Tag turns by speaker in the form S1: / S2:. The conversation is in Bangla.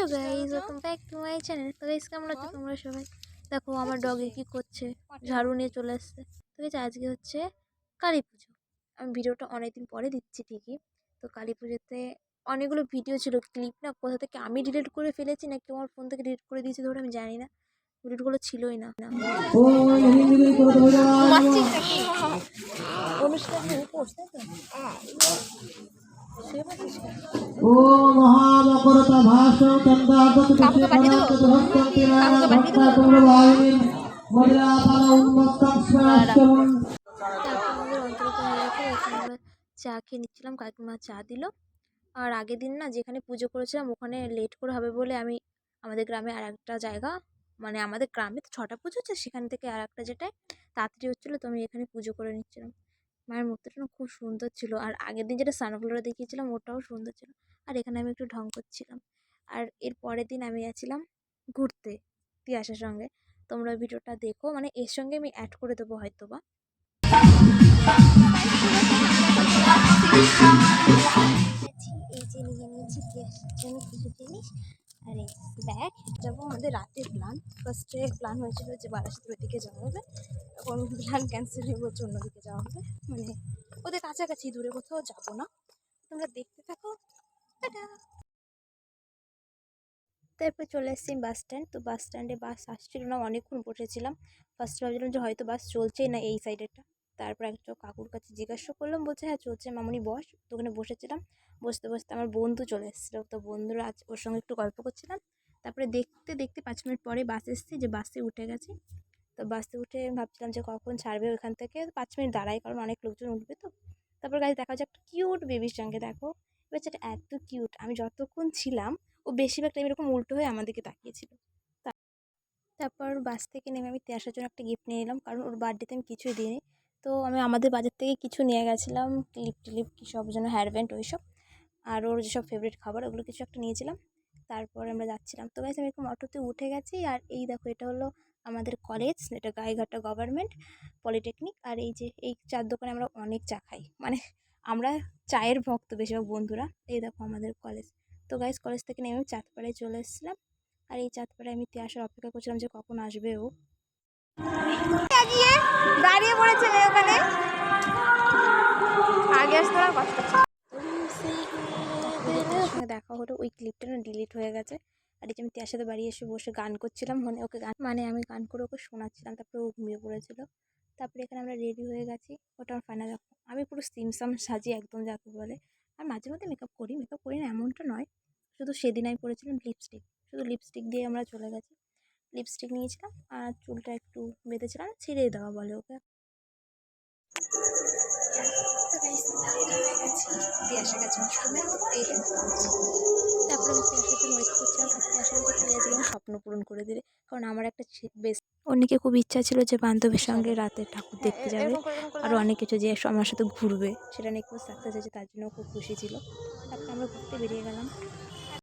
S1: Hello guys, welcome back to my channel. তো গাইস, কেমন আছো তোমরা সবাই? দেখো আমার ডগে কি করছে, ঝাড়ু নিয়ে চলে আসছে। তো গাইস, আজকে হচ্ছে কালী পুজো। আমি ভিডিওটা অনেকদিন পরে দিচ্ছি ঠিকই। তো কালী পুজোতে অনেকগুলো ভিডিও ছিল, ক্লিপ না, কোথা থেকে আমি ডিলিট করে ফেলেছি নাকি আমার ফোন থেকে ডিলিট করে দিয়েছি ধরে আমি জানি না। ভিডিওগুলো ছিলই না। অনুষ্ঠানে করছে তো
S2: ও মহামকরতা ভাসং চন্দ্রাবত
S1: আমাদের অন্তর্গত হয়ে গেছে। এখানে আমরা চা খেয়ে নিচ্ছিলাম, কাকিমা চা দিল। আর আগের দিন না যেখানে পুজো করেছিলাম ওখানে লেট করে হবে বলে আমি আমাদের গ্রামে আর একটা জায়গা, মানে আমাদের গ্রামে তো 6টা পুজো হচ্ছে, সেখান থেকে আর একটা যেটায় তাড়াতাড়ি হচ্ছিলো, তো আমি এখানে পুজো করে নিচ্ছিলাম। মায়ের মূর্তিটা না খুব সুন্দর ছিল, আর আগের দিন যেটা সানফ্লাওয়ার দেখিয়েছিলাম ওটাও সুন্দর ছিল। আর এখানে আমি একটু ঢং করছিলাম। আর এর পরের দিন আমি গেছিলাম ঘুরতে তিয়াসার সঙ্গে। তোমরা ভিডিওটা দেখো, মানে এর সঙ্গে আমি অ্যাড করে দেবো হয়তো বা। এই যে নিয়ে নিয়েছি তিয়াসার জন্য কিছু জিনিস, আর এই ব্যাগ। যাবো আমাদের রাতের প্ল্যান। ফার্স্টে প্ল্যান হয়েছিল যে বারাসাতের দিকে যাওয়া হবে, এখন প্ল্যান ক্যান্সেল হয়ে বলছে অন্যদিকে যাওয়া হবে, মানে ওদের কাছাকাছি, দূরে কোথাও যাবো না। তোমরা দেখতে থাকো। তারপর চলে এসেছি বাস স্ট্যান্ড। তো বাস স্ট্যান্ডে বাস আসছিল না, অনেকক্ষণ বসেছিলাম। ফার্স্টে ভাবছিলাম যে হয়তো বাস চলছেই না এই সাইডেরটা। তারপর একটা কাকুর কাছে জিজ্ঞাসা করলাম, বলছে হ্যাঁ চলছে মামুনি বস। তো ওখানে বসেছিলাম, বসতে বসতে আমার বন্ধু চলে এসেছিলো। তো বন্ধুরা আজ ওর সঙ্গে একটু গল্প করছিলাম। তারপরে দেখতে দেখতে 5 মিনিট পরে বাস এসেছি, যে বাসে উঠে গেছি। তো বাসে উঠে ভাবছিলাম যে কখন ছাড়বে ওখান থেকে। 5 মিনিট দাঁড়াই, কারণ অনেক লোকজন উঠবে তো। তারপর গাড়ি দেখা যাচ্ছে একটা কিউট বেবির সঙ্গে, দেখো বাচ্চাটা এত কিউট। আমি যতক্ষণ ছিলাম ও বেশিরভাগ টাইম এরকম উল্টো হয়ে আমার দিকে তাকিয়েছিল। তারপর বাস থেকে নেমে আমি তিয়াসার জন্য একটা গিফট নিয়ে নিলাম, কারণ ওর বার্থডেতে আমি কিছুই দিইনি। তো আমি আমাদের বাজার থেকে কিছু নিয়ে গেছিলাম, ক্লিপ টিলিপ কী সব যেন, হেয়ার ব্যান্ড ওইসব, আর ওর যেসব ফেভারিট খাবার ওগুলো কিছু একটা নিয়েছিলাম। তারপর আমরা যাচ্ছিলাম। তো গাইস, আমি এরকম অটোতে উঠে গেছি, আর এই দেখো এটা হলো আমাদের কলেজ, এটা গাইঘাটা গভর্নমেন্ট পলিটেকনিক। আর এই যে এই চার দোকানে আমরা অনেক চা খাই, মানে আমরা চায়ের ভক্ত বেশিরভাগ বন্ধুরা। এই দেখো আমাদের কলেজ। তো গাইস, কলেজ থেকে নেমে চাঁদপাড়ায় চলে এসেছিলাম। আর এই চাঁদপাড়ায় আমি তিয়াসার অপেক্ষা করছিলাম যে কখন আসবে ও। দাঁড়িয়ে পড়েছে ওখানে, আগে আসতে আমার কষ্ট হচ্ছে। সঙ্গে দেখা হলো, ওই ক্লিপটা না ডিলিট হয়ে গেছে। আর এই যে আমি তিয়ার সাথে বাড়ি এসে বসে গান করছিলাম, মানে ওকে গান, মানে আমি গান করে ওকে শোনাচ্ছিলাম। তারপরে ও ঘুমিয়ে পড়েছিল। তারপরে এখানে আমরা রেডি হয়ে গেছি। ওটা আমার ফাইনাল। আমি পুরো সিমসাম সাজি একদম, যাকে বলে। আর মাঝে মধ্যে মেকআপ করি না এমনটা নয়, শুধু সেদিন আমি পরেছিলাম লিপস্টিক, শুধু লিপস্টিক দিয়ে আমরা চলে গেছি। লিপস্টিক নিয়েছিলাম আর চুলটা একটু বেঁধেছিলাম, ছিঁড়ে দেওয়া বলে ওকে। তারপরে আমি তিয়াসার জন্য ওয়েট করছিলাম, আর তিয়াসা বলছে তুই আজকে আমার স্বপ্ন পূরণ করে দিলে। কারণ আমার একটা বেশ অনেকে খুব ইচ্ছা ছিল যে বান্ধবীর সঙ্গে রাতে ঠাকুর দেখতে যাবে, আরও অনেক কিছু, যে আমার সাথে ঘুরবে, সেটা নিয়ে খুব সাকসেস হয়েছে, তার জন্য খুব খুশি ছিল। তারপরে আমরা ঘুরতে বেরিয়ে গেলাম।